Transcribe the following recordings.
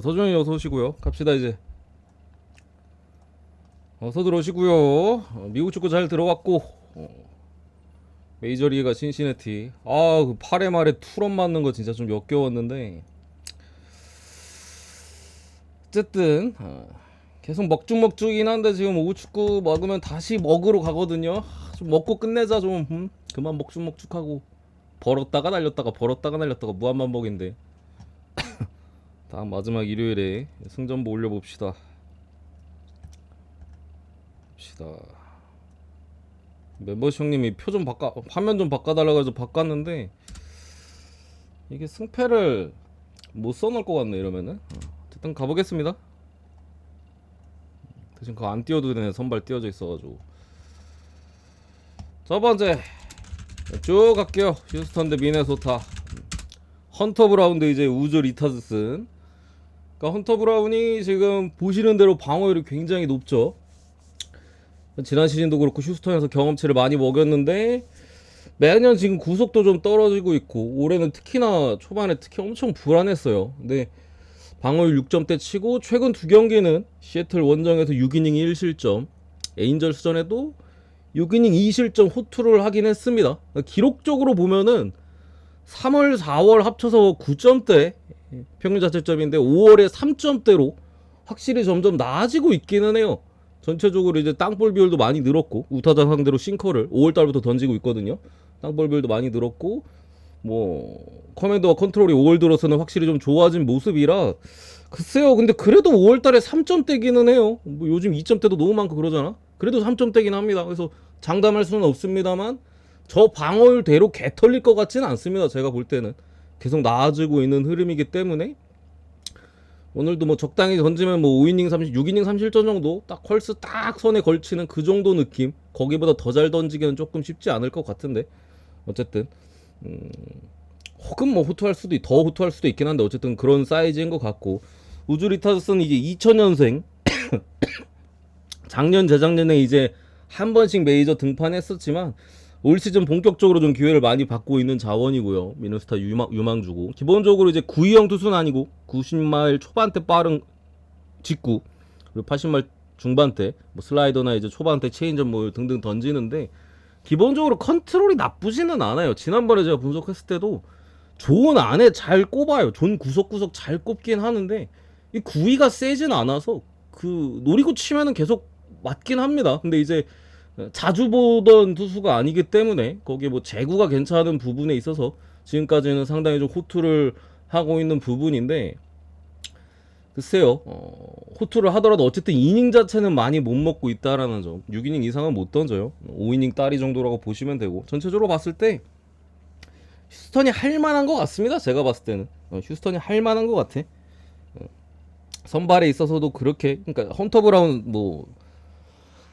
서준이 어서 오시고요. 갑시다 이제. 어서 들어오시고요. 미국 축구 잘 들어왔고 메이저리그가 신시내티. 그 8회 말에 투런 맞는 거 진짜 좀 역겨웠는데 어쨌든 계속 먹죽먹죽이긴 한데 지금 오후 축구 먹으면 다시 먹으러 가거든요. 좀 먹고 끝내자 좀. 그만 먹죽먹죽하고 벌었다가 날렸다가 벌었다가 날렸다가 무한반복인데 다음 마지막 일요일에 승전보 올려봅시다. 봅시다. 멤버십 형님이 표 좀 바꿔 화면 좀 바꿔달라고 해서 바꿨는데 이게 승패를 못 써놓을 것 같네 이러면은. 어쨌든 가보겠습니다. 대신 그거 안 띄워도 되네. 선발 띄워져 있어가지고. 첫 번째 쭉 갈게요. 휴스턴 대 미네소타. 헌터 브라운 대 이제 우즈 리타즈슨. 그러니까 헌터 브라운이 지금 보시는 대로 방어율이 굉장히 높죠. 지난 시즌도 그렇고 휴스턴에서 경험치를 많이 먹였는데 매년 지금 구속도 좀 떨어지고 있고 올해는 특히나 초반에 특히 엄청 불안했어요. 근데 방어율 6점대 치고 최근 두 경기는 시애틀 원정에서 6이닝 1실점, 에인절스전에도 6이닝 2실점 호투를 하긴 했습니다. 기록적으로 보면은 3월, 4월 합쳐서 9점대 평균 자책점인데 5월에 3점대로 확실히 점점 나아지고 있기는 해요. 전체적으로 이제 땅볼 비율도 많이 늘었고 우타자 상대로 싱커를 5월달부터 던지고 있거든요. 땅볼 비율도 많이 늘었고 뭐 커맨더와 컨트롤이 5월 들어서는 확실히 좀 좋아진 모습이라 글쎄요. 근데 그래도 5월달에 3점대기는 해요. 뭐 요즘 2점대도 너무 많고 그러잖아. 그래도 3점대긴 합니다. 그래서 장담할 수는 없습니다만 저 방어율대로 개 털릴 것 같지는 않습니다. 제가 볼 때는 계속 나아지고 있는 흐름이기 때문에 오늘도 뭐 적당히 던지면 뭐 5이닝 30, 6이닝 3실점 정도 딱 컬스 딱 선에 걸치는 그 정도 느낌. 거기보다 더 잘 던지기는 조금 쉽지 않을 것 같은데 어쨌든 혹은 뭐 호투할 수도 더 호투할 수도 있긴 한데 어쨌든 그런 사이즈인 것 같고 우즈 리타스는 이제 2000년생 작년 재작년에 이제 한 번씩 메이저 등판했었지만 올 시즌 본격적으로 좀 기회를 많이 받고 있는 자원이고요. 미네소타 유망주고 기본적으로 이제 9위형 투수는 아니고 90마일 초반대 빠른 직구 그리고 80마일 중반대 뭐 슬라이더나 이제 초반대 체인점 뭐 등등 던지는데 기본적으로 컨트롤이 나쁘지는 않아요. 지난번에 제가 분석했을 때도 존 안에 잘 꼽아요. 존 구석구석 잘 꼽긴 하는데 이 구위가 세진 않아서 그 노리고 치면은 계속 맞긴 합니다. 근데 이제 자주 보던 투수가 아니기 때문에 거기에 뭐 제구가 괜찮은 부분에 있어서 지금까지는 상당히 좀 호투를 하고 있는 부분인데 글쎄요. 호투를 하더라도 어쨌든 이닝 자체는 많이 못 먹고 있다라는 점. 6이닝 이상은 못 던져요. 5이닝 딸이 정도라고 보시면 되고 전체적으로 봤을 때 휴스턴이 할 만한 것 같습니다. 제가 봤을 때는 휴스턴이 할 만한 것 같아. 선발에 있어서도 그렇게 그러니까 헌터 브라운 뭐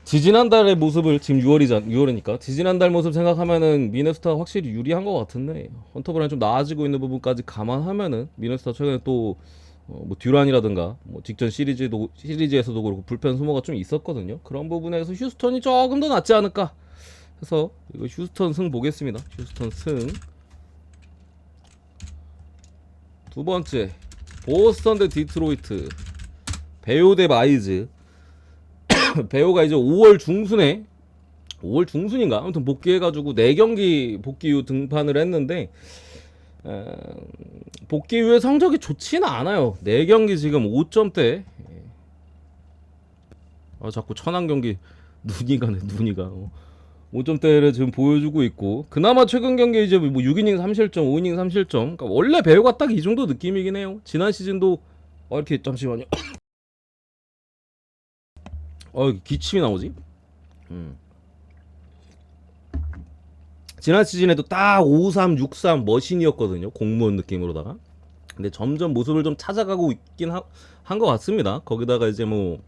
지지난달의 모습을 지금 6월이니까 지지난달 모습 생각하면은 미네소타가 확실히 유리한 것 같은데 헌터 브라운 좀 나아지고 있는 부분까지 감안하면은 미네소타 최근에 또 뭐 듀란이라든가 뭐 직전 시리즈에서도 그렇고 불펜 소모가 좀 있었거든요. 그런 부분에서 휴스턴이 조금 더 낫지 않을까 해서 이거 휴스턴 승 보겠습니다. 휴스턴 승. 두 번째 보스턴 대 디트로이트. 베오 대 마이즈. 베오가 이제 5월 중순에 5월 중순인가 아무튼 복귀해가지고 4경기 복귀 후 등판을 했는데 복귀 후에 성적이 좋지는 않아요. 4경기 지금 5점대. 자꾸 천안 경기 눈이 가네 눈이 가. 5점대를 지금 보여주고 있고 그나마 최근 경기 이제 뭐 6이닝 3실점 5이닝 3실점 그러니까 원래 배우가 딱 이 정도 느낌이긴 해요. 지난 시즌도 이렇게 잠시만요. 기침이 나오지? 지난 시즌에도 딱 53, 63 머신이었거든요. 공무원 느낌으로다가. 근데 점점 모습을 좀 찾아가고 있긴 한 것 같습니다. 거기다가 이제 뭐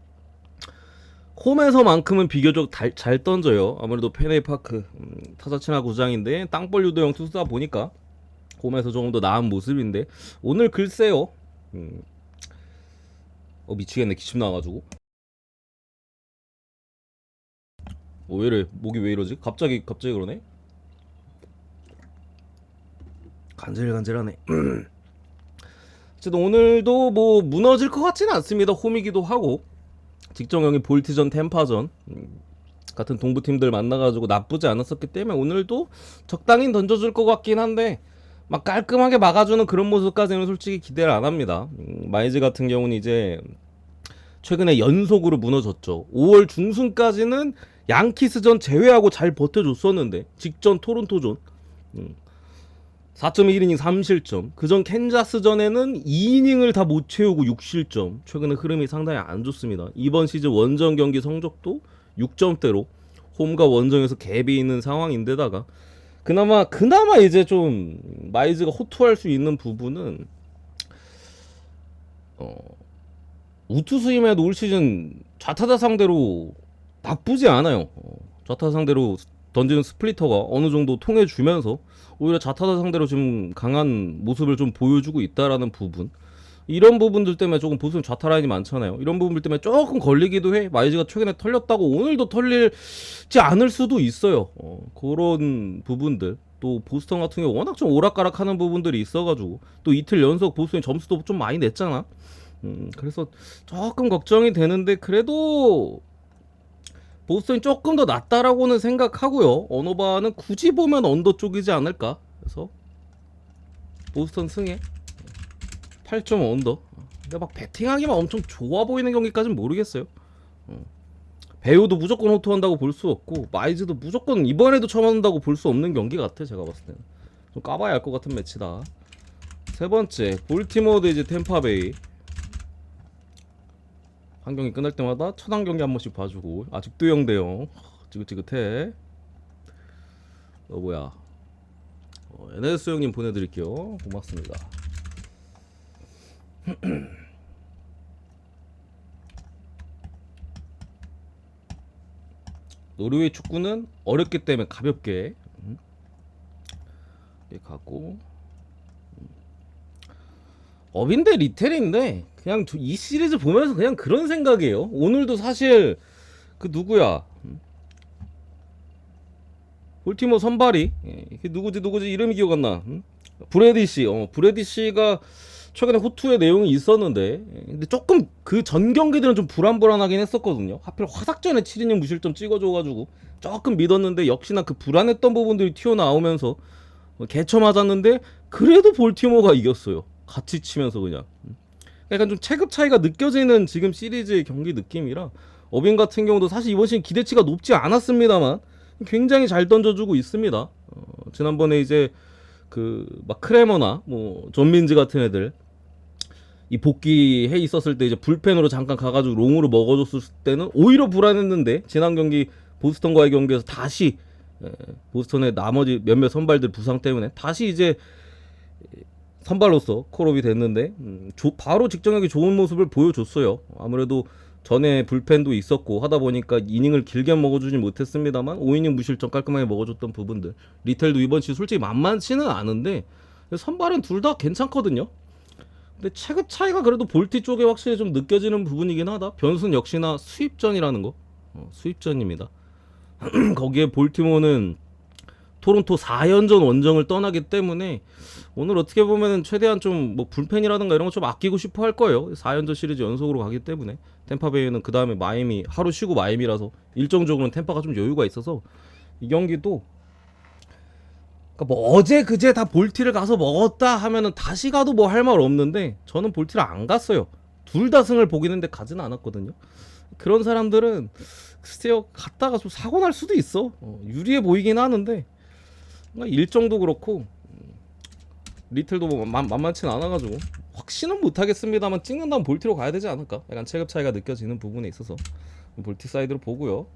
홈에서만큼은 비교적 잘 던져요. 아무래도 페네이 파크 타자 친화 구장인데 땅볼 유도형 투수다 보니까 홈에서 조금 더 나은 모습인데 오늘 글쎄요. 미치겠네 기침 나와가지고. 왜 이래 목이 왜 이러지? 갑자기 그러네. 간질간질하네. 어쨌든 오늘도 뭐 무너질 것 같지는 않습니다. 홈이기도 하고 직전경기 볼티전, 템파전 같은 동부팀들 만나가지고 나쁘지 않았었기 때문에 오늘도 적당히 던져줄 것 같긴 한데 막 깔끔하게 막아주는 그런 모습까지는 솔직히 기대를 안 합니다. 마이즈 같은 경우는 이제 최근에 연속으로 무너졌죠. 5월 중순까지는 양키스전 제외하고 잘 버텨줬었는데 직전 토론토전 4.1이닝 3실점, 그전 캔자스전에는 2이닝을 다 못 채우고 6실점. 최근에 흐름이 상당히 안 좋습니다. 이번 시즌 원정 경기 성적도 6점대로 홈과 원정에서 갭이 있는 상황인데다가 그나마 이제 좀 마이즈가 호투할 수 있는 부분은 우투수임에도 올 시즌 좌타자 상대로 나쁘지 않아요. 좌타자 상대로 던지는 스플리터가 어느 정도 통해주면서 오히려 좌타자 상대로 지금 강한 모습을 좀 보여주고 있다라는 부분, 이런 부분들 때문에 조금 보수는 좌타 라인이 많잖아요. 이런 부분들 때문에 조금 걸리기도 해. 마이즈가 최근에 털렸다고 오늘도 털리지 않을 수도 있어요. 그런 부분들. 또 보스턴 같은 경우 워낙 좀 오락가락하는 부분들이 있어가지고 또 이틀 연속 보스턴이 점수도 좀 많이 냈잖아. 그래서 조금 걱정이 되는데 그래도 보스턴이 조금 더 낫다라고는 생각하고요. 언어바는 굳이 보면 언더 쪽이지 않을까. 그래서 보스턴 승에 8.5 언더. 근데 막 배팅하기만 엄청 좋아 보이는 경기까지는 모르겠어요. 배우도 무조건 호투한다고 볼 수 없고 마이즈도 무조건 이번에도 쳐맞는다고 볼 수 없는 경기 같아. 제가 봤을 때는 좀 까봐야 알 것 같은 매치다. 세 번째 볼티모어 대 이제 템파베이. 한 경기 끝날 때마다 첫 한 경기 한 번씩 봐주고 아직도 0대0 지긋지긋해. 뭐야, NS 형님 보내드릴게요. 고맙습니다. 노르웨이 축구는 어렵기 때문에 가볍게 가고, 업인데 리텔인데 그냥 이 시리즈 보면서 그냥 그런 생각이에요. 오늘도 사실 그 누구야, 볼티모 선발이 누구지 이름이 기억 안 나. 브래디시. 브래디시가 최근에 호투의 내용이 있었는데 근데 조금 그 전 경기들은 좀 불안불안하긴 했었거든요. 하필 화삭전에 7이닝 무실점 찍어줘가지고 조금 믿었는데 역시나 그 불안했던 부분들이 튀어나오면서 개쳐 맞았는데 그래도 볼티모어가 이겼어요. 같이 치면서 그냥. 약간 좀 체급 차이가 느껴지는 지금 시리즈의 경기 느낌이라 어빈 같은 경우도 사실 이번 시즌 기대치가 높지 않았습니다만 굉장히 잘 던져주고 있습니다. 지난번에 이제 그 막 크레머나 뭐 존민즈 같은 애들 이 복귀해 있었을 때 이제 불펜으로 잠깐 가가지고 롱으로 먹어줬을 때는 오히려 불안했는데 지난 경기 보스턴과의 경기에서 다시 보스턴의 나머지 몇몇 선발들 부상 때문에 다시 이제 선발로서 콜업이 됐는데 바로 직전하게 좋은 모습을 보여줬어요. 아무래도 전에 불펜도 있었고 하다 보니까 이닝을 길게 먹어주진 못했습니다만 5이닝 무실점 깔끔하게 먹어줬던 부분들. 리텔도 이번 시즌 솔직히 만만치는 않은데 선발은 둘 다 괜찮거든요. 근데 체급 차이가 그래도 볼티 쪽에 확실히 좀 느껴지는 부분이긴 하다. 변수는 역시나 수입전이라는 거. 수입전입니다. 거기에 볼티모어는 토론토 4연전 원정을 떠나기 때문에 오늘 어떻게 보면은 최대한 좀 뭐 불펜이라든가 이런 거 좀 아끼고 싶어 할 거예요. 4연전 시리즈 연속으로 가기 때문에. 템파베이는 그 다음에 마이애미, 하루 쉬고 마이애미라서 일정적으로는 템파가 좀 여유가 있어서 이 경기도 그러니까 뭐 어제 그제 다 볼티를 가서 먹었다 하면은 다시 가도 뭐 할 말 없는데 저는 볼티를 안 갔어요. 둘 다 승을 보긴 했는데 가지는 않았거든요. 그런 사람들은 글쎄요 갔다가 좀 사고 날 수도 있어. 유리해 보이긴 하는데 일정도 그렇고 리틀도 뭐 만만치는 않아가지고 확신은 못하겠습니다만 찍는다면 볼티로 가야 되지 않을까. 약간 체급 차이가 느껴지는 부분에 있어서 볼티 사이드로 보고요.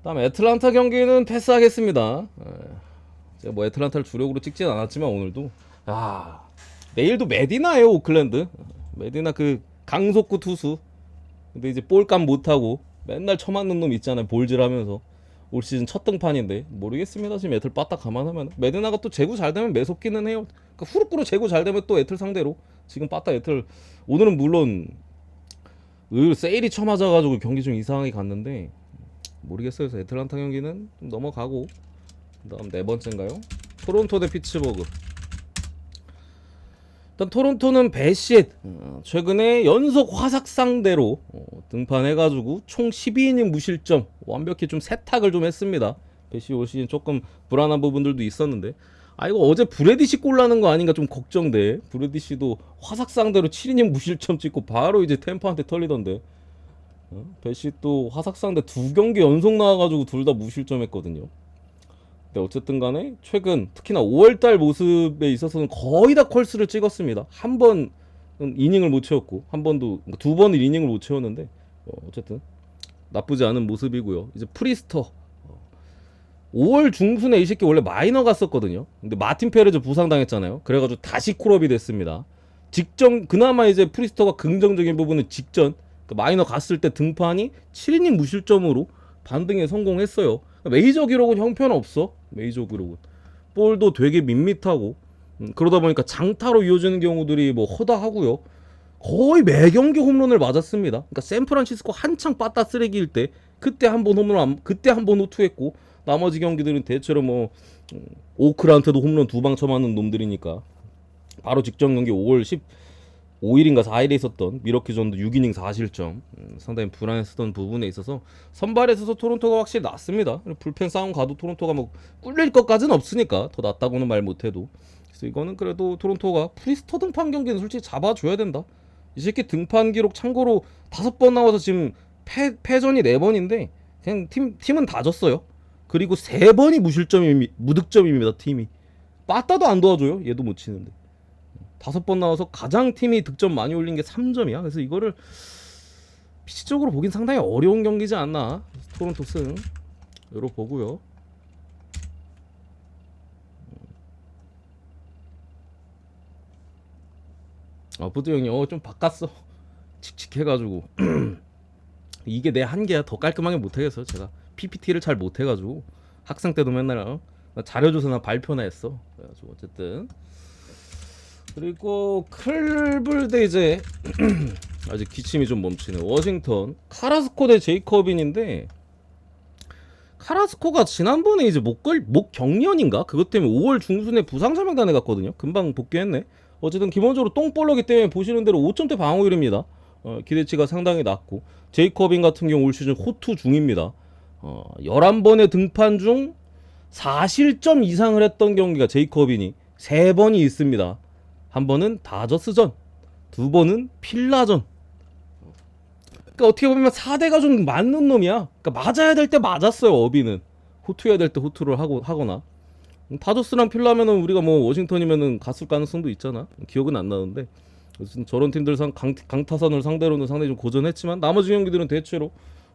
다음 애틀란타 경기는 패스하겠습니다. 제가 뭐 애틀란타를 주력으로 찍진 않았지만 오늘도 내일도 메디나예요. 오클랜드 메디나 그 강속구 투수. 근데 이제 볼감 못하고 맨날 쳐맞는 놈 있잖아요. 볼질하면서 올 시즌 첫 등판인데 모르겠습니다. 지금 애틀 빠딱 감안하면 메디나가 또 제구 잘 되면 매섭기는 해요. 그러니까 후루꾸로 제구 잘 되면 또 애틀 상대로 지금 빠딱 애틀 오늘은 물론 세일이 쳐맞아가지고 경기 좀 이상하게 갔는데 모르겠어요. 그래서 애틀란타 경기는 좀 넘어가고 그다음 네 번째인가요? 토론토 대 피츠버그. 일단 토론토는 배시엣 최근에 연속 화삭 상대로 등판해가지고 총 12이닝 무실점 완벽히 좀 세탁을 좀 했습니다. 배시엣 올 시즌 조금 불안한 부분들도 있었는데 이거 어제 브래디시 골 나는 거 아닌가 좀 걱정돼. 브래디시도 화삭 상대로 7이닝 무실점 찍고 바로 이제 템파한테 털리던데. 배시도 화삭 상대 2경기 연속 나와가지고 둘 다 무실점했거든요. 근데 어쨌든 간에 최근 특히나 5월달 모습에 있어서는 거의 다 컬스를 찍었습니다. 한 번 이닝을 못 채웠고 한 번도 2번을 이닝을 못 채웠는데 어쨌든 나쁘지 않은 모습이고요. 이제 프리스터 5월 중순에 이 새끼 원래 마이너 갔었거든요. 근데 마틴 페레즈 부상당했잖아요. 그래가지고 다시 콜업이 됐습니다. 직전 그나마 이제 프리스터가 긍정적인 부분은 직전 마이너 갔을 때 등판이 7이닝 무실점으로 반등에 성공했어요. 메이저 기록은 형편없어. 메이저 기록은 볼도 되게 밋밋하고 그러다 보니까 장타로 이어지는 경우들이 뭐 허다하고요. 거의 매 경기 홈런을 맞았습니다. 그러니까 샌프란시스코 한창 빠따 쓰레기일 때 그때 한 번 홈런 그때 한 번 호투했고 나머지 경기들은 대체로 뭐 오크란트도 홈런 2방 쳐맞는 놈들이니까 바로 직전 경기 5월 15일인가 4일에 있었던 미러키전도 6이닝 4실점 상당히 불안했었던 부분에 있어서 선발에서 토론토가 확실히 낫습니다. 불펜 싸움 가도 토론토가 뭐 꿀릴 것까지는 없으니까 더 낫다고는 말 못해도 그래서 이거는 그래도 토론토가 프리스터 등판 경기는 솔직히 잡아줘야 된다. 이 새끼 등판 기록 참고로 5번 나와서 지금 패전이 4번인데 그냥 팀은 다 졌어요. 그리고 3번이 무득점입니다. 팀이 빠따도 안 도와줘요. 얘도 못 치는데 5번 나와서 가장 팀이 득점 많이 올린 게 3점이야. 그래서 이거를 피치적으로 보긴 상당히 어려운 경기지 않나. 토론토 승 요로 보고요. 부드 형이 좀 바꿨어. 칙칙해가지고 이게 내 한계야. 더 깔끔하게 못하겠어. 제가 PPT를 잘 못해가지고 학생 때도 맨날 나 잘해줘서 나 발표나 했어. 그래가지고 어쨌든 그리고 클블대 이제 아직 기침이 좀 멈추네. 워싱턴 카라스코 대 제이커빈인데 카라스코가 지난번에 이제 목 경련인가 그것 때문에 5월 중순에 부상자 명단에 갔거든요. 금방 복귀했네. 어쨌든 기본적으로 똥볼러기 때문에 보시는 대로 5점대 방어율입니다. 기대치가 상당히 낮고 제이커빈 같은 경우 올 시즌 호투 중입니다. 11번의 등판 중 4실점 이상을 했던 경기가 제이커빈이 3번이 있습니다. 한 번은 다저스전, 2번은 필라전. 그러니까 어떻게 보면 4대가 좀 맞는 놈이야. 그러니까 맞아야 될 때 맞았어요. 어비는 호투해야 될 때 호투를 하거나. 다저스랑 필라면은 우리가 뭐 워싱턴이면은 갔을 가능성도 있잖아. 기억은 안 나는데 저런 팀들 강타선을 상대로는 상당히 좀 고전했지만 나머지 경기들은 대체로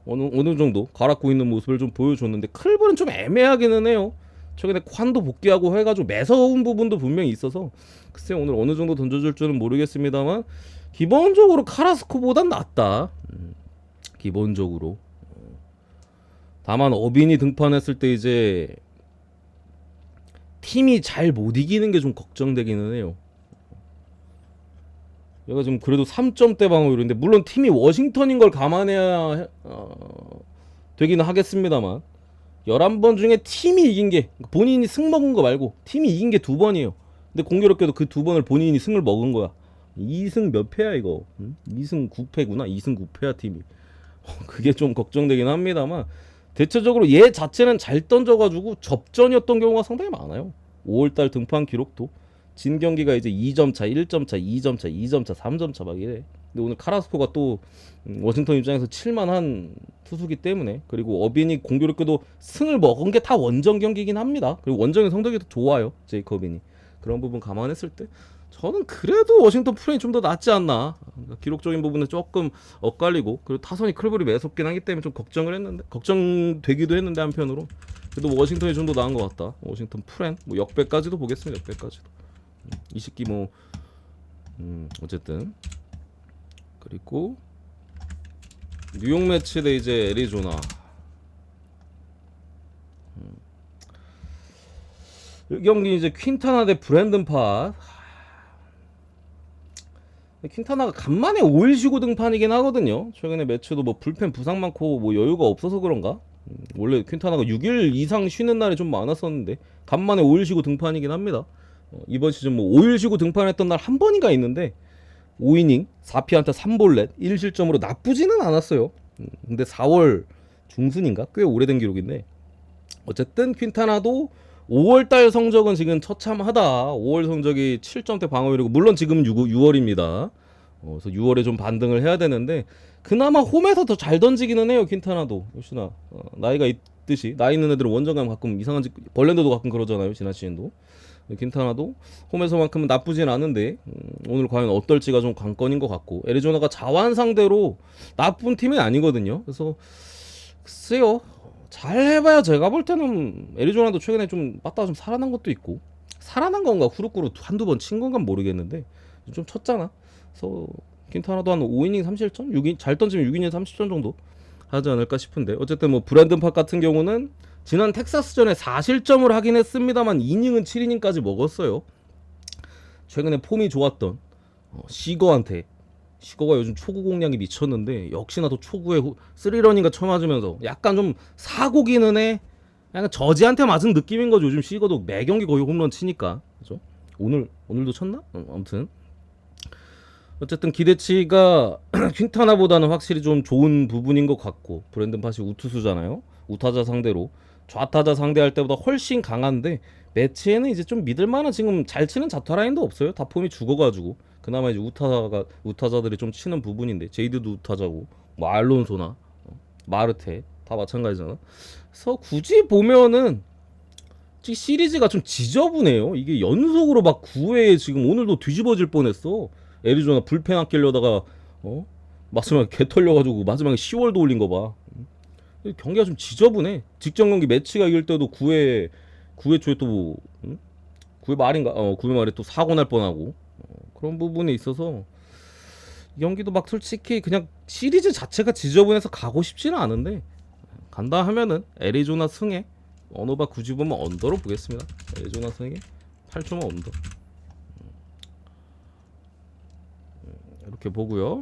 어느 정도 갈아고 있는 모습을 좀 보여줬는데 클블은 좀 애매하기는 해요. 최근에 콴도 복귀하고 해가지고 매서운 부분도 분명히 있어서 글쎄 오늘 어느 정도 던져줄 줄은 모르겠습니다만 기본적으로 카라스코보단 낫다. 기본적으로. 다만 어빈이 등판했을 때 이제 팀이 잘 못 이기는 게 좀 걱정되기는 해요. 얘가 지금 그래도 3점대 방어율인데 물론 팀이 워싱턴인 걸 감안해야 되기는 하겠습니다만 11번 중에 팀이 이긴 게 본인이 승 먹은 거 말고 팀이 이긴 게 2번이에요. 근데 공교롭게도 그 2번을 본인이 승을 먹은 거야. 2승 몇 패야 이거? 2승 9패구나. 2승 9패야 팀이. 그게 좀 걱정되긴 합니다만 대체적으로 얘 자체는 잘 던져가지고 접전이었던 경우가 상당히 많아요. 5월달 등판 기록도 진 경기가 이제 2점 차, 1점 차, 2점 차, 2점 차, 3점 차 막 이래. 근데 오늘 카라스코가 또 워싱턴 입장에서 칠만한 투수기 때문에 그리고 어빈이 공교롭게도 승을 먹은 게 다 원정 경기긴 합니다. 그리고 원정의 성적이 더 좋아요. 제이커빈이. 그런 부분 감안했을 때 저는 그래도 워싱턴 프레임이 좀 더 낫지 않나. 그러니까 기록적인 부분은 조금 엇갈리고 그리고 타선이 클볼이 매섭긴 하기 때문에 좀 걱정되기도 했는데 한편으로 그래도 워싱턴이 좀 더 나은 것 같다. 워싱턴 프렌 뭐 역배까지도 보겠습니다. 역배까지도. 이 새끼 뭐 어쨌든 그리고 뉴욕 매치 대 이제 애리조나. 이 경기 이제 퀸타나 대 브랜든 팟. 퀸타나가 간만에 5일 쉬고 등판이긴 하거든요. 최근에 매치도 뭐 불펜 부상 많고 뭐 여유가 없어서 그런가? 원래 퀸타나가 6일 이상 쉬는 날이 좀 많았었는데 간만에 5일 쉬고 등판이긴 합니다. 이번 시즌 뭐 5일 쉬고 등판했던 날 한 번인가 있는데 5이닝 4피안타 3볼넷 1실점으로 나쁘지는 않았어요. 근데 4월 중순인가 꽤 오래된 기록인데 어쨌든 퀸타나도 5월달 성적은 지금 처참하다. 5월 성적이 7점대 방어율이고 물론 지금은 6월입니다. 그래서 6월에 좀 반등을 해야 되는데 그나마 홈에서 더 잘 던지기는 해요. 퀸타나도 역시나 나이가 있듯이 나이 있는 애들은 원정감 가끔 이상한 짓 벌렌더도 가끔 그러잖아요. 지난 시즌도 퀸타나도 홈에서만큼은 나쁘진 않은데 오늘 과연 어떨지가 좀 관건인 것 같고 애리조나가 자완 상대로 나쁜 팀이 아니거든요. 그래서 글쎄요 잘 해봐야 제가 볼 때는 애리조나도 최근에 좀 빠따가 좀 살아난 것도 있고 살아난 건가 후루꾸루 한두 번 친 건가 모르겠는데 좀 쳤잖아. 그래서 퀸타나도 한 5이닝 3실점? 6인, 잘 던지면 6이닝 30점 정도 하지 않을까 싶은데 어쨌든 뭐 브랜든 팍 같은 경우는 지난 텍사스전에 4실점을 하긴 했습니다만 이닝은 7이닝까지 먹었어요. 최근에 폼이 좋았던 시거한테 시거가 요즘 초구 공략이 미쳤는데 역시나 또 초구에 3런인가 쳐맞으면서 약간 좀 사고기는 해. 약간 저지한테 맞은 느낌인 거죠. 요즘 시거도 매 경기 거의 홈런 치니까 그죠? 오늘도 쳤나? 아무튼 어쨌든 기대치가 퀸타나보다는 확실히 좀 좋은 부분인 것 같고 브랜든 팟이 우투수잖아요. 우타자 상대로 좌타자 상대할 때보다 훨씬 강한데 매치에는 이제 좀 믿을만한 지금 잘 치는 좌타 라인도 없어요. 다 폼이 죽어가지고 그나마 이제 우타자들이 좀 치는 부분인데 제이드도 우타자고 뭐 알론소나 마르테 다 마찬가지잖아. 그래서 굳이 보면은 시리즈가 좀 지저분해요. 이게 연속으로 막 9회에 지금 오늘도 뒤집어질 뻔했어. 애리조나 불펜 아끼려다가 마지막에 개 털려가지고 마지막에 10월도 올린 거 봐. 경기가 좀 지저분해. 직전 경기 매치가 이길 때도 9회 초에 또 9회 말인가 9회 말에 또 사고 날 뻔하고 그런 부분에 있어서 이 경기도 막 솔직히 그냥 시리즈 자체가 지저분해서 가고 싶지는 않은데 간다 하면은 애리조나 승에 어느바 굳이 보면 언더로 보겠습니다. 애리조나 승에 8.5 언더 이렇게 보고요.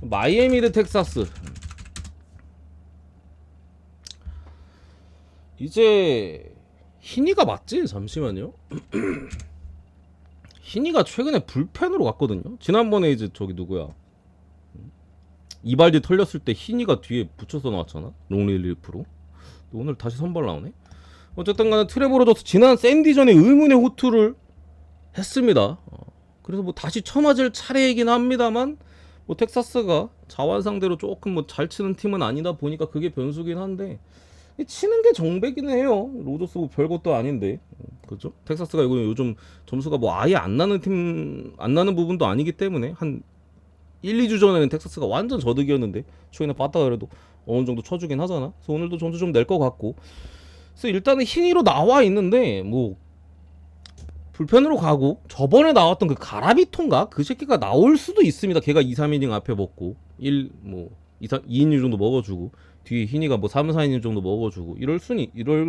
마이애미 대 텍사스 이제 희니가 맞지? 잠시만요. 희니가 최근에 불펜으로 갔거든요. 지난번에 이제 저기 누구야 이발디 털렸을 때 희니가 뒤에 붙여서 나왔잖아. 롱릴리프로. 오늘 다시 선발 나오네. 어쨌든 간에 트레버 로저스 지난 샌디전에 의문의 호투를 했습니다. 그래서 뭐 다시 쳐맞을 차례이긴 합니다만 뭐 텍사스가 자완 상대로 조금 뭐 잘 치는 팀은 아니다 보니까 그게 변수긴 한데 치는 게 정배기는 해요. 로저스 뭐 별것도 아닌데 그렇죠? 텍사스가 이거 요즘 점수가 뭐 아예 안 나는 안 나는 부분도 아니기 때문에 한 1, 2주 전에는 텍사스가 완전 저득이었는데 최근에 봤다가 그래도 어느 정도 쳐주긴 하잖아. 그래서 오늘도 점수 좀 낼 것 같고 그래서 일단은 희니로 나와 있는데 뭐 불펜으로 가고 저번에 나왔던 그 가라비톤가 그 새끼가 나올 수도 있습니다. 걔가 2, 3이닝 앞에 먹고 2이닝 정도 먹어주고 뒤에 희니가 뭐 3, 4이닝 정도 먹어주고 이럴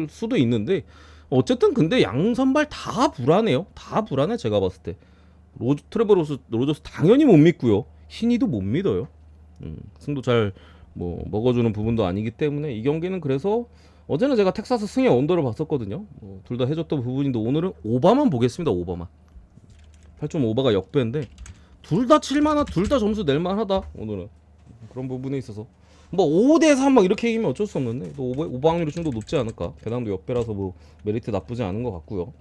수도 있는데 어쨌든 근데 양 선발 다 불안해요. 다 불안해 제가 봤을 때. 트레버 로저스 당연히 못 믿고요. 희니도 못 믿어요. 승도 잘 뭐 먹어주는 부분도 아니기 때문에 이 경기는 그래서 어제는 제가 텍사스 승의 언더를 봤었거든요. 둘 다 해줬던 부분인데 오늘은 오바만 보겠습니다. 오바만 8.5바가 역배인데 둘 다 칠만한 둘 다 점수 낼만하다. 오늘은 그런 부분에 있어서 뭐 5대3 막 이렇게 이기면 어쩔 수 없는데 또 오바 확률이 좀 더 높지 않을까. 배당도 역배라서 뭐 메리트 나쁘지 않은 것 같고요.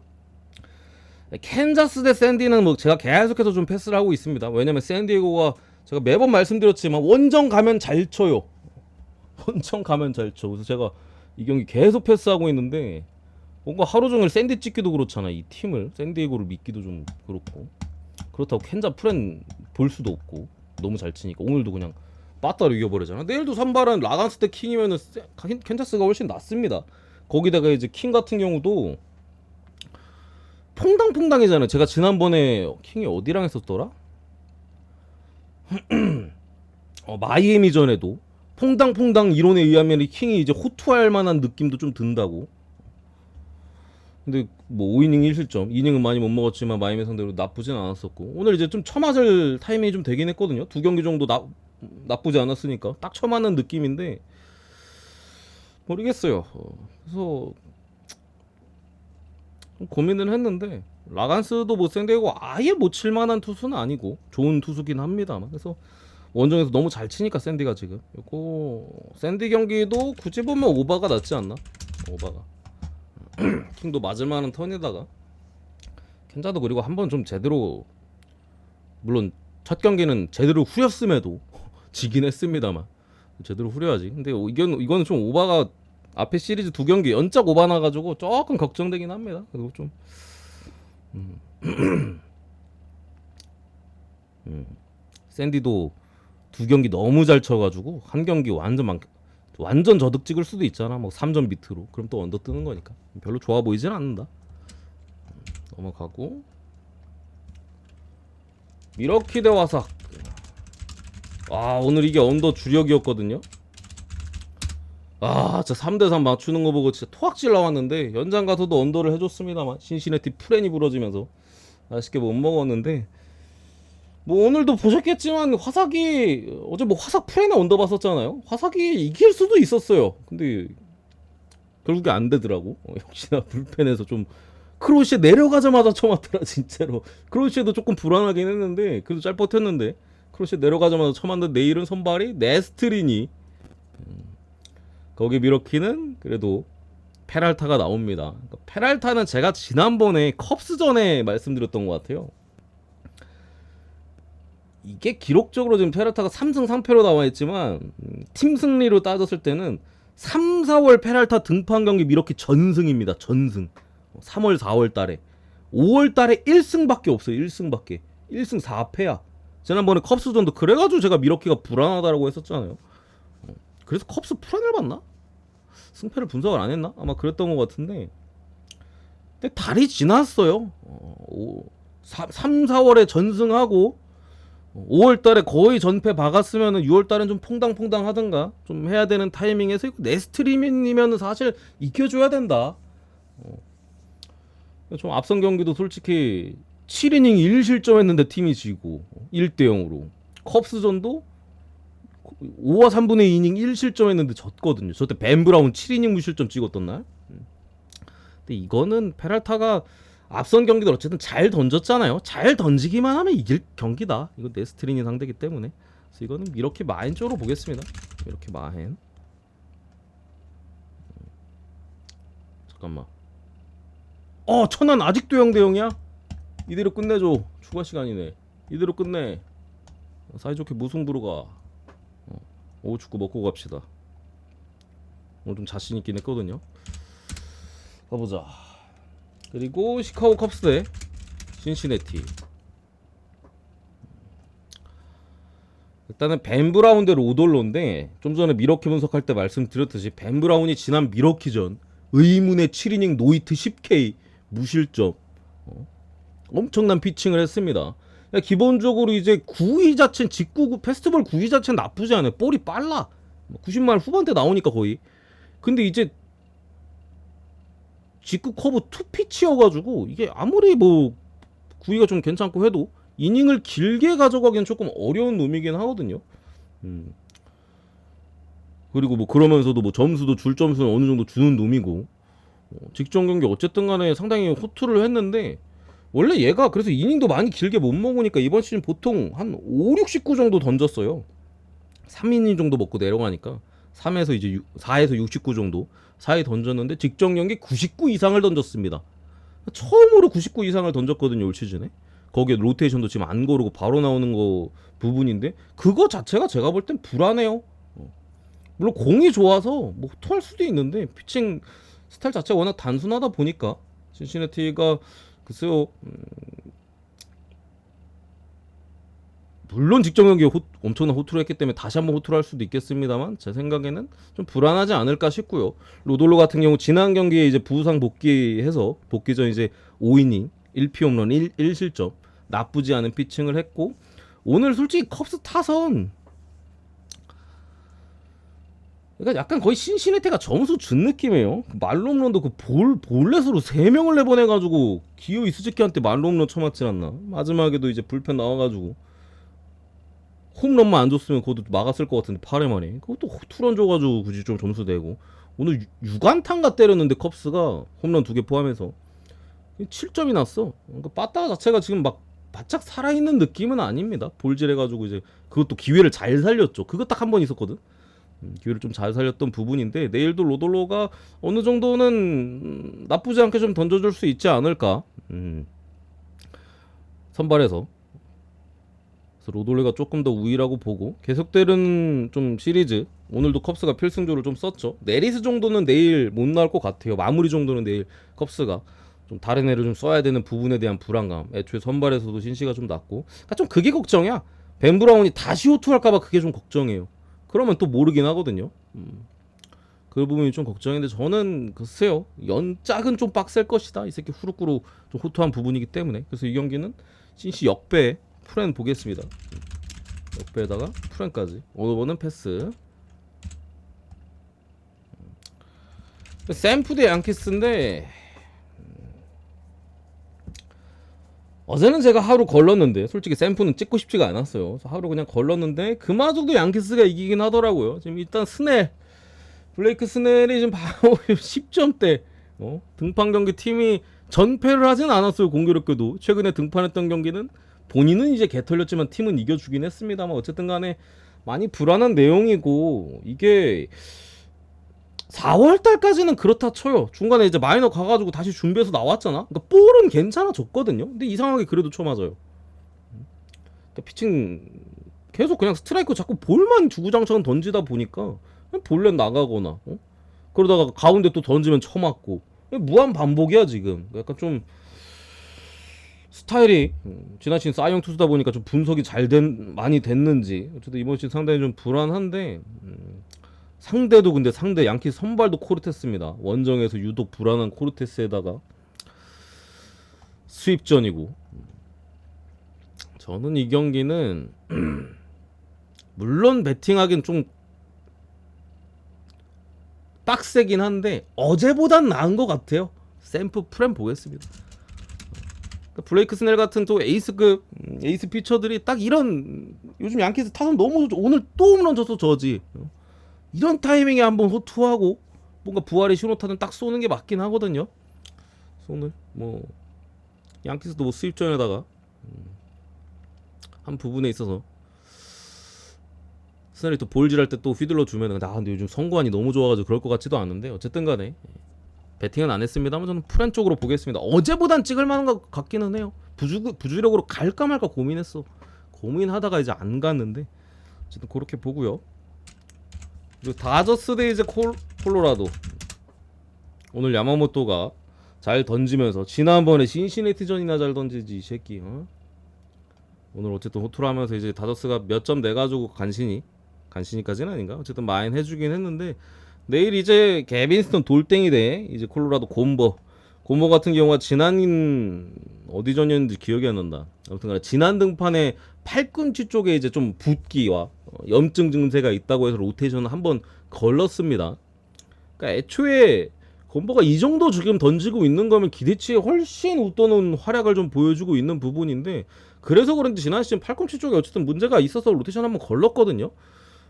캔자스 대 샌디는 뭐 제가 계속해서 좀 패스를 하고 있습니다. 왜냐면 샌디에고가 제가 매번 말씀드렸지만 원정 가면 잘 쳐요. 원정 가면 잘 쳐. 그래서 제가 이 경기 계속 패스하고 있는데 뭔가 하루 종일 샌디 찍기도 그렇잖아. 이 팀을 샌디에고를 믿기도 좀 그렇고 그렇다고 캔자 프렌 볼 수도 없고 너무 잘 치니까 오늘도 그냥 빠따로 이겨버리잖아. 내일도 선발은 라간스 대 킹이면은 캔자스가 훨씬 낫습니다. 거기다가 이제 킹 같은 경우도 퐁당퐁당이잖아요. 제가 지난번에 킹이 어디랑 했었더라? 마이애미 전에도 퐁당퐁당 이론에 의하면 킹이 이제 호투할 만한 느낌도 좀 든다고. 근데 뭐 5이닝 1실점 2이닝은 많이 못 먹었지만 마이애미 상대로 나쁘진 않았었고 오늘 이제 좀 쳐맞을 타이밍이 좀 되긴 했거든요. 두 경기 정도 나쁘지 않았으니까 딱 쳐맞는 느낌인데 모르겠어요. 그래서 고민을 했는데 라간스도 못 생되고 아예 못 칠만한 투수는 아니고 좋은 투수긴 합니다만, 그래서 원정에서 너무 잘 치니까 샌디가 지금 요거 샌디 경기도 굳이 보면 오바가 낫지 않나? 오바가 킹도 맞을만한 턴에다가 켄자도 그리고 한번 좀 제대로, 물론 첫 경기는 제대로 후렸음에도 지긴 했습니다만 제대로 후려야지. 근데 이거는 좀 오바가 앞에 시리즈 두 경기 연짝 오바 나가지고 조금 걱정되긴 합니다. 그리고 좀 샌디도 두 경기 너무 잘 쳐가지고 한 경기 완전 저득 찍을 수도 있잖아. 뭐 3점 밑으로 그럼 또 언더 뜨는 거니까 별로 좋아 보이진 않는다. 넘어가고 미러키 대 와삭. 아 오늘 이게 언더 주력이었거든요. 아 진짜 3대3 맞추는 거 보고 진짜 토악질 나왔는데 연장 가서도 언더를 해줬습니다만 신시내티 프렌이 부러지면서 아쉽게 못 먹었는데, 뭐 오늘도 보셨겠지만 화삭이 어제 뭐 화삭 프렌에 언더 봤었잖아요. 화삭이 이길 수도 있었어요. 근데 결국에 안 되더라고. 역시나 불펜에서 좀 크로시에 내려가자마자 쳐맞더라 진짜로. 크로시에도 조금 불안하긴 했는데 그래도 잘 버텼는데 크로시에 내려가자마자 쳐맞는데 내일은 선발이 네스트린이, 거기 미러키는 그래도 페랄타가 나옵니다. 그러니까 페랄타는 제가 지난번에 컵스전에 말씀드렸던 것 같아요. 이게 기록적으로 지금 페랄타가 3승 3패로 나와 있지만 팀 승리로 따졌을 때는 3, 4월 페랄타 등판 경기 미러키 전승입니다. 전승. 3월 4월 달에 5월 달에 1승밖에 없어요. 1승밖에. 1승 4패야. 지난번에 컵스전도 그래가지고 제가 미러키가 불안하다라고 했었잖아요. 그래서 컵스 프렌을 봤나? 승패를 분석을 안 했나? 아마 그랬던 것 같은데, 근데 달이 지났어요. 3, 4월에 전승하고 5월 달에 거의 전패 박았으면은 6월 달엔 좀 퐁당퐁당 하든가 좀 해야 되는 타이밍에서 네스트리맨이면은 사실 이겨줘야 된다. 좀 앞선 경기도 솔직히 7이닝 1실점했는데 팀이 지고 1대 0으로 컵스전도 5와 3분의 2이닝 1실점했는데 졌거든요. 저때 벤 브라운 7이닝 무실점 찍었던 날. 근데 이거는 페랄타가 앞선 경기들 어쨌든 잘 던졌잖아요. 잘 던지기만 하면 이길 경기다. 이거 네스트린이 상대기 때문에. 그래서 이거는 이렇게 마인 쪽으로 보겠습니다. 이렇게 마인. 잠깐만. 천안 아직도 0대 0이야? 이대로 끝내줘. 추가 시간이네. 이대로 끝내. 사이좋게 무승부로 가. 오후 축구 먹고 갑시다. 오늘 좀 자신 있긴 했거든요. 가보자. 그리고 시카고 컵스 대 신시내티. 일단은 벤 브라운 대 로돌로인데, 좀 전에 미러키 분석할 때 말씀드렸듯이 벤 브라운이 지난 미러키전 의문의 7이닝 노히트 10K 무실점, 엄청난 피칭을 했습니다. 기본적으로 이제 구위 자체는 직구 페스티벌 구위 자체는 나쁘지 않아요. 볼이 빨라. 90마일 후반대 나오니까 거의. 근데 이제 직구 커브 투피치여가지고 이게 아무리 뭐 구위가 좀 괜찮고 해도 이닝을 길게 가져가기엔 조금 어려운 놈이긴 하거든요. 그리고 뭐 그러면서도 뭐 점수도 줄 점수는 어느 정도 주는 놈이고, 직전 경기 어쨌든 간에 상당히 호투를 했는데, 원래 얘가 그래서 이닝도 많이 길게 못 먹으니까 이번 시즌 보통 한 5, 69 정도 던졌어요. 3이닝 정도 먹고 내려가니까 3에서 이제 4에서 69 정도 사이 던졌는데, 직전 경기 99 이상을 던졌습니다. 처음으로 99 이상을 던졌거든요, 올 시즌에. 거기에 로테이션도 지금 안 고르고 바로 나오는 거 부분인데, 그거 자체가 제가 볼 땐 불안해요. 물론 공이 좋아서 뭐 호투할 수도 있는데 피칭 스타일 자체가 워낙 단순하다 보니까 신시내티가 글쎄요, 물론 직전 경기에 엄청난 호투를 했기 때문에 다시 한번 호투를 할 수도 있겠습니다만, 제 생각에는 좀 불안하지 않을까 싶고요. 로돌로 같은 경우 지난 경기에 이제 부상 복귀해서 복귀 전 이제 5이닝 1피 홈런 1실점 나쁘지 않은 피칭을 했고, 오늘 솔직히 컵스 타선, 그러니까 약간 거의 신시내티가 점수 준 느낌이에요. 말홈런도 그 볼넷으로 3명을 내보내가지고 기어 이스즈키한테 말홈런 쳐맞질 않나. 마지막에도 이제 불펜 나와가지고 홈런만 안 줬으면 그것도 막았을 것 같은데 8회 만에 그것도 투런 줘가지고 굳이 좀 점수 내고, 오늘 6안타인가 때렸는데 컵스가 홈런 2개 포함해서 7점이 났어. 그러니까 빠따 자체가 지금 막 바짝 살아있는 느낌은 아닙니다. 볼질해가지고 이제 그것도 기회를 잘 살렸죠. 그거 딱 한 번 있었거든. 기회를 좀 잘 살렸던 부분인데 내일도 로돌로가 어느 정도는 나쁘지 않게 좀 던져줄 수 있지 않을까. 선발에서 그래서 로돌레가 조금 더 우위라고 보고 계속되는 좀 시리즈 오늘도 컵스가 필승조를 좀 썼죠. 내리스 정도는 내일 못 나올 것 같아요. 마무리 정도는 내일 컵스가 좀 다른 애를 좀 써야 되는 부분에 대한 불안감. 애초에 선발에서도 신시가 좀 낮고. 그러니까 좀 그게 걱정이야. 벤 브라운이 다시 호투할까봐 그게 좀 걱정이에요. 그러면 또 모르긴 하거든요. 그 부분이 좀 걱정인데 저는 글쎄요 연짝은 좀 빡셀 것이다. 이 새끼 후루꾸루 좀 호투한 부분이기 때문에 그래서 이 경기는 신시 역배 프렌 보겠습니다. 역배에다가 프렌까지 오버는 패스. 샘프 대 양키스인데 어제는 제가 하루 걸렀는데 솔직히 샘프는 찍고 싶지가 않았어요. 그래서 하루 그냥 걸렀는데 그마저도 양키스가 이기긴 하더라고요. 지금 일단 스넬 블레이크 스넬이 지금 바로 10점대 등판 경기 팀이 전패를 하진 않았어요. 공교롭게도 최근에 등판했던 경기는 본인은 이제 개털렸지만 팀은 이겨주긴 했습니다만 어쨌든 간에 많이 불안한 내용이고 이게 4월달까지는 그렇다 쳐요. 중간에 이제 마이너 가가지고 다시 준비해서 나왔잖아. 그러니까 볼은 괜찮아졌거든요. 근데 이상하게 그래도 쳐맞아요. 그러니까 피칭 계속 그냥 스트라이크 자꾸 볼만 주구장창 던지다 보니까 볼넷 나가거나 그러다가 가운데 또 던지면 쳐맞고 무한 반복이야 지금. 약간 좀 스타일이 지나친 싸이형 투수다 보니까 좀 분석이 많이 됐는지 어쨌든 이번 시즌 상당히 좀 불안한데 상대도 근데 상대 양키 선발도 코르테스입니다. 원정에서 유독 불안한 코르테스에다가 수입전이고 저는 이 경기는 물론 배팅하기는 좀 빡세긴 한데 어제보단 나은 것 같아요. 샘프 프렘 보겠습니다. 블레이크 스넬 같은 또 에이스급 에이스 피처들이 딱 이런 요즘 양키스 타선 너무 좋죠. 오늘 또 홈런 쳤어 저지. 이런 타이밍에 한번 호투하고 뭔가 부활의 신호탄은 딱 쏘는 게 맞긴 하거든요. 오늘 뭐 양키스도 뭐 수입전에다가 한 부분에 있어서 스넬이 또 볼질할 때 또 휘둘러 주면은 근데 요즘 선구안이 너무 좋아가지고 그럴 것 같지도 않은데 어쨌든 간에 배팅은 안 했습니다만 저는 프렌 쪽으로 보겠습니다. 어제보단 찍을 만한 것 같기는 해요. 부주력으로 갈까 말까 고민했어. 고민하다가 이제 안 갔는데 어쨌든 그렇게 보고요. 그리고 다저스 대 이제 콜로라도 오늘 야마모토가 잘 던지면서 지난번에 신시내티전이나 잘 던지지 이 새끼. 오늘 어쨌든 호투를 하면서 이제 다저스가 몇 점 내가지고 간신히까지는 아닌가 어쨌든 마인 해주긴 했는데 내일 이제 개빈스턴 돌덩이 대 이제 콜로라도 곰보 같은 경우가 지난 어디전이었는지 기억이 안 난다. 아무튼간에 지난 등판에 팔꿈치 쪽에 이제 좀 붓기와 염증 증세가 있다고 해서 로테이션을 한번 걸렀습니다. 그러니까 애초에 곰보가 이 정도 지금 던지고 있는 거면 기대치에 훨씬 웃도는 활약을 좀 보여주고 있는 부분인데 그래서 그런지 지난 시즌 팔꿈치 쪽에 어쨌든 문제가 있어서 로테이션 한번 걸렀거든요.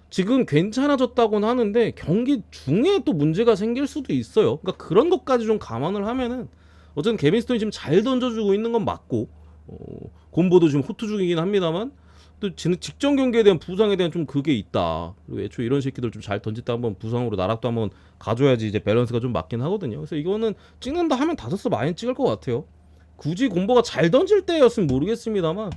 지금 괜찮아졌다고는 하는데 경기 중에 또 문제가 생길 수도 있어요. 그러니까 그런 것까지 좀 감안을 하면은 어쨌든 개빈 스톤이 지금 잘 던져주고 있는 건 맞고 곰보도 지금 호투 중이긴 합니다만 또 직전 경기에 대한 부상에 대한 좀 그게 있다. 그리고 애초에 이런 새끼들 좀 잘 던졌다 한번 부상으로 나락도 한번 가줘야지 이제 밸런스가 좀 맞긴 하거든요. 그래서 이거는 찍는다 하면 다저스 많이 찍을 것 같아요. 굳이 곰보가 잘 던질 때였으면 모르겠습니다만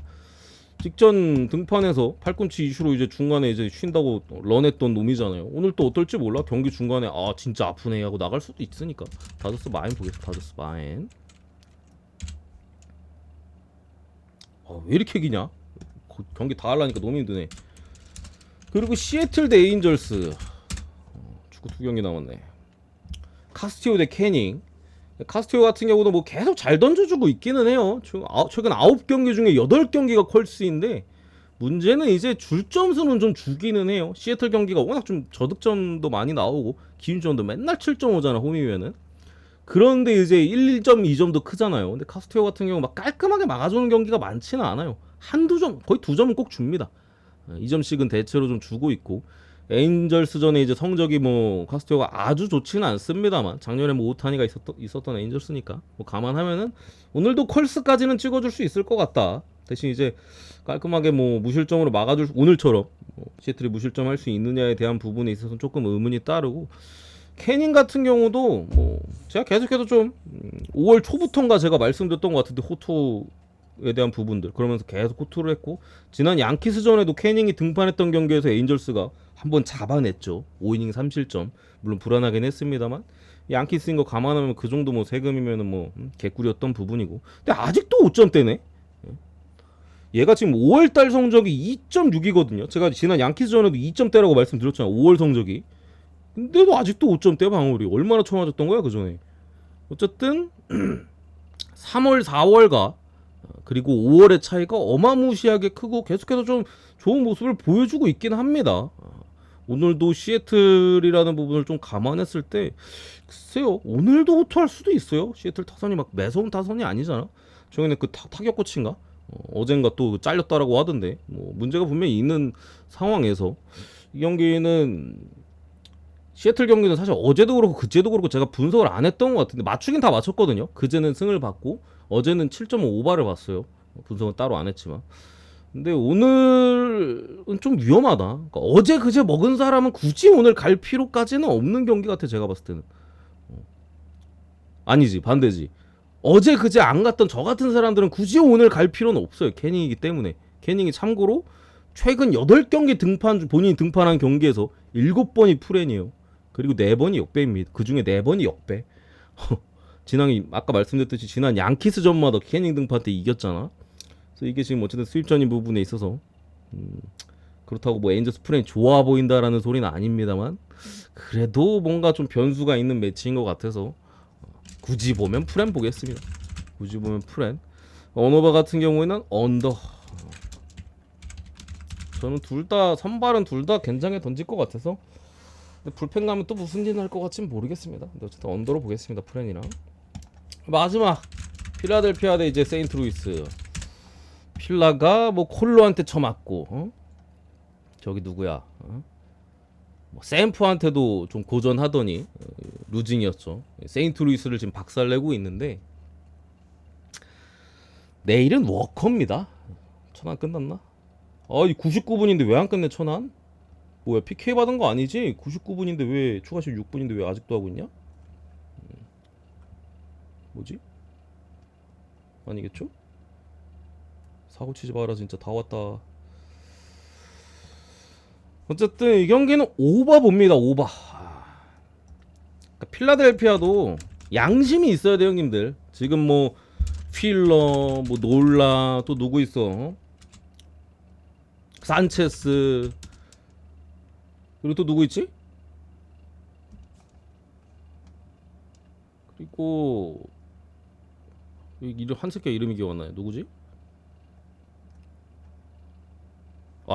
직전 등판에서 팔꿈치 이슈로 이제 중간에 이제 쉰다고 런했던 놈이잖아요. 오늘 또 어떨지 몰라. 경기 중간에 진짜 아프네 하고 나갈 수도 있으니까 다저스 마인 보겠습니다. 다저스 마인. 왜 이렇게 기냐? 경기 다 하려니까 너무 힘드네. 그리고 시애틀 대 에인절스 축구 두 경기 남았네. 카스티오 대 캐닝. 카스티오 같은 경우도 뭐 계속 잘 던져주고 있기는 해요. 최근 9경기 중에 8경기가 컬스인데 문제는 이제 줄 점수는 좀 주기는 해요. 시애틀 경기가 워낙 좀 저득점도 많이 나오고 기준점도 맨날 7.5잖아 홈이면은. 그런데 이제 1점, 2점도 크잖아요. 근데 카스티오 같은 경우 막 깔끔하게 막아주는 경기가 많지는 않아요. 한두 점, 거의 2점은 꼭 줍니다. 2점씩은 대체로 좀 주고 있고 에인절스전에 이제 성적이 뭐 카스티오가 아주 좋지는 않습니다만 작년에 뭐 오타니가 있었던 에인절스니까 뭐 감안하면은 오늘도 컬스까지는 찍어줄 수 있을 것 같다. 대신 이제 깔끔하게 뭐 무실점으로 막아줄 오늘처럼 뭐 시애틀이 무실점할 수 있느냐에 대한 부분에 있어서 조금 의문이 따르고 캐닝 같은 경우도 뭐 제가 계속해서 좀 5월 초부터인가 제가 말씀드렸던 것 같은데 호투에 대한 부분들 그러면서 계속 호투를 했고 지난 양키스전에도 캐닝이 등판했던 경기에서 에인절스가 한번 잡아냈죠. 5이닝 3실점 물론 불안하긴 했습니다만 양키스인 거 감안하면 그 정도 뭐 세금이면은 뭐 개꿀이었던 부분이고 근데 아직도 5점대네. 얘가 지금 5월달 성적이 2.6이거든요. 제가 지난 양키스전에도 2점대라고 말씀드렸잖아요. 5월 성적이. 근데도 아직도 5점대 방울이 얼마나 쳐맞았던 거야 그 전에. 어쨌든 3월 4월과 그리고 5월의 차이가 어마무시하게 크고 계속해서 좀 좋은 모습을 보여주고 있긴 합니다. 오늘도 시애틀이라는 부분을 좀 감안했을 때 글쎄요 오늘도 호투할 수도 있어요. 시애틀 타선이 막 매서운 타선이 아니잖아. 최근에 그 타격 코치인가 어젠가 또 잘렸다라고 하던데 뭐 문제가 분명히 있는 상황에서 이 경기는 시애틀 경기는 사실 어제도 그렇고 그제도 그렇고 제가 분석을 안 했던 것 같은데 맞추긴 다 맞췄거든요. 그제는 승을 받고 어제는 7.5오바를 봤어요. 분석은 따로 안 했지만 근데 오늘은 좀 위험하다. 그러니까 어제 그제 먹은 사람은 굳이 오늘 갈 필요까지는 없는 경기 같아. 제가 봤을 때는 아니지 반대지. 어제 그제 안 갔던 저 같은 사람들은 굳이 오늘 갈 필요는 없어요. 캐닝이기 때문에. 캐닝이 참고로 최근 8경기 등판 본인이 등판한 경기에서 7번이 풀앤이에요. 그리고 4번이 역배입니다. 그 중에 4번이 역배. 지난 아까 말씀드렸듯이 지난 양키스전마다 캐닝 등판 때 이겼잖아. 그래서 이게 지금 어쨌든 수입전인 부분에 있어서 그렇다고 뭐 에인저스 프레임 좋아 보인다라는 소리는 아닙니다만 그래도 뭔가 좀 변수가 있는 매치인 것 같아서 굳이 보면 프렌 보겠습니다. 굳이 보면 프렌. 언어바 같은 경우에는 언더. 저는 둘 다 선발은 둘 다 굉장히 던질 것 같아서 근데 불펜 가면 또 무슨 일 날 것 같지는 모르겠습니다. 근데 어쨌든 언더로 보겠습니다. 프렌이랑 마지막 필라델피아 대 이제 세인트루이스. 필라가 뭐 콜로한테 쳐맞고 저기 누구야 뭐 샘프한테도 좀 고전하더니 루징이었죠. 세인트루이스를 지금 박살내고 있는데 내일은 워커입니다. 천안 끝났나? 이 99분인데 왜 안 끝내 천안? 뭐야 PK 받은 거 아니지? 99분인데 왜 추가시 6분인데 왜 아직도 하고 있냐? 뭐지? 아니겠죠? 사고 치지 마라 진짜 다 왔다. 어쨌든 이 경기는 오바 봅니다. 오바. 그러니까 필라델피아도 양심이 있어야 돼요 형님들. 지금 뭐 필러 뭐 놀라 또 누구 있어 산체스 그리고 또 누구 있지? 그리고 이름 한 새끼 이름이 기억 안 나요. 누구지?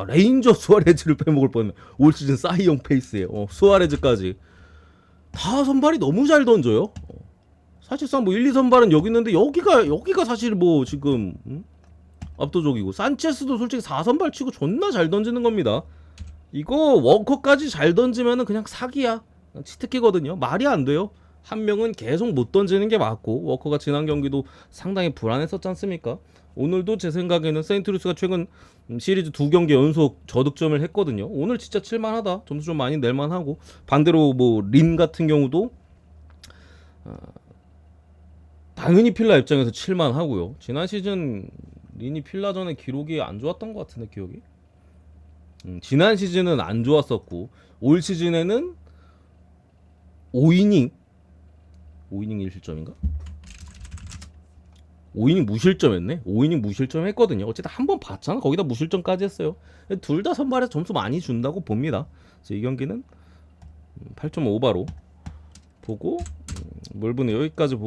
레인저 수아레즈를 빼먹을 뻔했네. 올 시즌 싸이용 페이스에 수아레즈까지 다 선발이 너무 잘 던져요. 사실상 뭐 1, 2선발은 여기 있는데 여기가 사실 뭐 지금 압도적이고 산체스도 솔직히 4선발 치고 존나 잘 던지는 겁니다. 이거 워커까지 잘 던지면은 그냥 사기야. 치트키거든요. 말이 안 돼요. 한 명은 계속 못 던지는 게 맞고 워커가 지난 경기도 상당히 불안했었지 않습니까? 오늘도 제 생각에는 세인트루이스가 최근 시리즈 2경기 연속 저득점을 했거든요. 오늘 진짜 칠만하다. 점수 좀 많이 낼만하고 반대로 뭐 린 같은 경우도 당연히 필라 입장에서 칠만하고요. 지난 시즌 린이 필라전에 기록이 안 좋았던 것 같은데 기억이 지난 시즌은 안 좋았었고 올 시즌에는 5이닝 1실점인가? 5이닝 무실점 했네. 5이닝 무실점 했거든요. 어쨌든 한 번 봤잖아. 거기다 무실점까지 했어요. 둘 다 선발에서 점수 많이 준다고 봅니다. 그래서 이 경기는 8.5바로 보고 멀브는 여기까지 보고